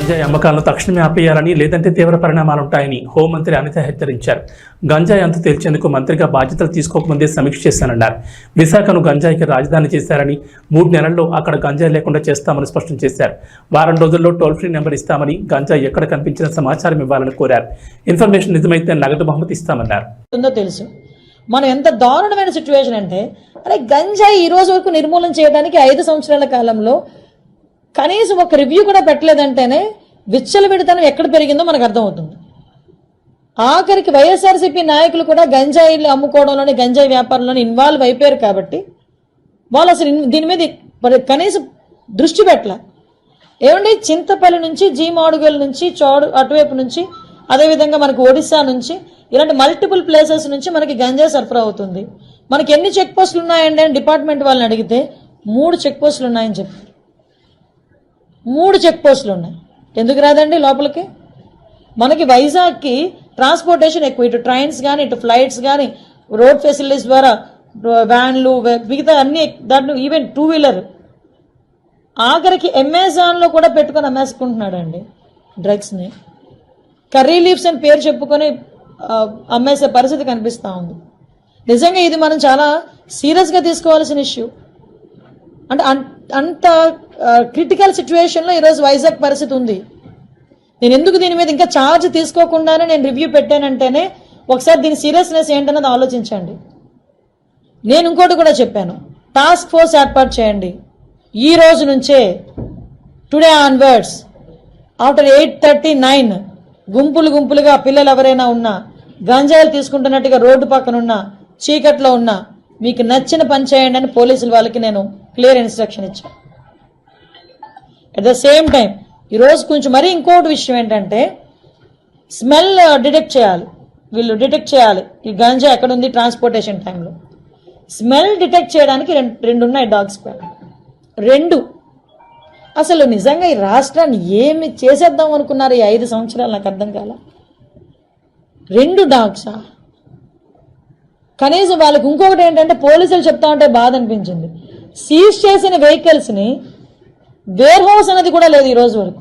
గంజాయి అమ్మకాలను తక్షణమే ఆపేయాలని లేదంటే తీవ్ర పరిణామాలుంటాయని హోంమంత్రి అనిత హెచ్చరించారు. గంజాయి అంతు తేల్చేందుకు మంత్రిగా బాధ్యతలు తీసుకోకముందే సమీక్ష చేశానన్నారు. విశాఖను గంజాయికి రాజధాని చేశారని 3 నెలల్లో అక్కడ గంజాయి లేకుండా చేస్తామని స్పష్టం చేశారు. వారం రోజుల్లో టోల్ ఫ్రీ నెంబర్ ఇస్తామని, గంజాయి ఎక్కడ కనిపించిన సమాచారం ఇవ్వాలని కోరారు. ఇన్ఫర్మేషన్ నిజమైతే నగదు బహుమతి ఇస్తామన్నారు. తెలుసు మనం ఎంత దారుణమైన సిచ్యువేషన్ అంటే, అరే గంజాయి ఈ రోజు వరకు నిర్మూలన చేయడానికి 5 సంవత్సరాల కాలంలో కనీసం ఒక రివ్యూ కూడా పెట్టలేదంటేనే విచ్చలవిడితనం ఎక్కడ పెరిగిందో మనకు అర్థమవుతుంది. ఆఖరికి వైఎస్ఆర్సీపీ నాయకులు కూడా గంజాయిలు అమ్ముకోవడంలోని, గంజాయి వ్యాపారంలోని ఇన్వాల్వ్ అయిపోయారు కాబట్టి వాళ్ళు అసలు దీని మీద కనీసం దృష్టి పెట్టలే. ఏమండి, చింతపల్లి నుంచి, జీమాడుగల్ నుంచి, అటువైపు నుంచి, అదేవిధంగా మనకు ఒడిశా నుంచి, ఇలాంటి మల్టిపుల్ ప్లేసెస్ నుంచి మనకి గంజాయి సరఫరా అవుతుంది. మనకి ఎన్ని చెక్ పోస్టులు ఉన్నాయండి అని డిపార్ట్మెంట్ వాళ్ళని అడిగితే 3 చెక్ పోస్టులు ఉన్నాయని చెప్పారు. 3 చెక్ పోస్టులు ఉన్నాయి. ఎందుకు రాదండి లోపలికి? మనకి వైజాగ్కి ట్రాన్స్పోర్టేషన్ ఎక్కువ, ఇటు ట్రైన్స్ కానీ, ఇటు ఫ్లైట్స్ కానీ, రోడ్ ఫెసిలిటీస్ ద్వారా వ్యాన్లు, మిగతా అన్ని, దాంట్లో ఈవెన్ 2 వీలర్, ఆఖరికి అమెజాన్లో కూడా పెట్టుకొని అమ్మేసుకుంటున్నాడు అండి డ్రగ్స్ని. కర్రీ లీవ్స్ అని పేరు చెప్పుకొని అమ్మేసే పరిస్థితి కనిపిస్తూ ఉంది. నిజంగా ఇది మనం చాలా సీరియస్గా తీసుకోవాల్సిన ఇష్యూ. అంటే అంత క్రిటికల్ సిచ్యువేషన్లో ఈరోజు వైజాగ్ పరిస్థితి ఉంది. నేను ఎందుకు దీని మీద ఇంకా ఛార్జ్ తీసుకోకుండానే నేను రివ్యూ పెట్టానంటేనే ఒకసారి దీని సీరియస్నెస్ ఏంటన్నది ఆలోచించండి. నేను ఇంకోటి కూడా చెప్పాను, టాస్క్ ఫోర్స్ ఏర్పాటు చేయండి. ఈ రోజు నుంచే, టుడే ఆన్వర్డ్స్, ఆఫ్టర్ 8:39 గుంపులుగా పిల్లలు ఎవరైనా ఉన్నా, గంజాయిలు తీసుకుంటున్నట్టుగా రోడ్డు పక్కన ఉన్నా, చీకట్లో ఉన్నా, మీకు నచ్చిన పని చేయండి అని పోలీసుల వాళ్ళకి నేను క్లియర్ ఇన్స్ట్రక్షన్ ఇచ్చాను. అట్ ద సేమ్ టైం ఈరోజు కొంచెం మరీ ఇంకోటి విషయం ఏంటంటే, స్మెల్ డిటెక్ట్ చేయాలి. వీళ్ళు డిటెక్ట్ చేయాలి ఈ గంజా ఎక్కడ ఉంది ట్రాన్స్పోర్టేషన్ టైంలో. స్మెల్ డిటెక్ట్ చేయడానికి రెండు ఉన్నాయి డాగ్స్. 2 అసలు నిజంగా ఈ రాష్ట్రాన్ని ఏమి చేసేద్దాం అనుకున్నారు ఈ 5 సంవత్సరాలు? నాకు అర్థం కాల. 2 డాగ్సా? కనీసం వాళ్ళకి ఇంకొకటి ఏంటంటే, పోలీసులు చెప్తా ఉంటే బాధ అనిపించింది, సీజ్ చేసిన వెహికల్స్ని వేర్ హౌస్ అనేది కూడా లేదు ఈ రోజు వరకు.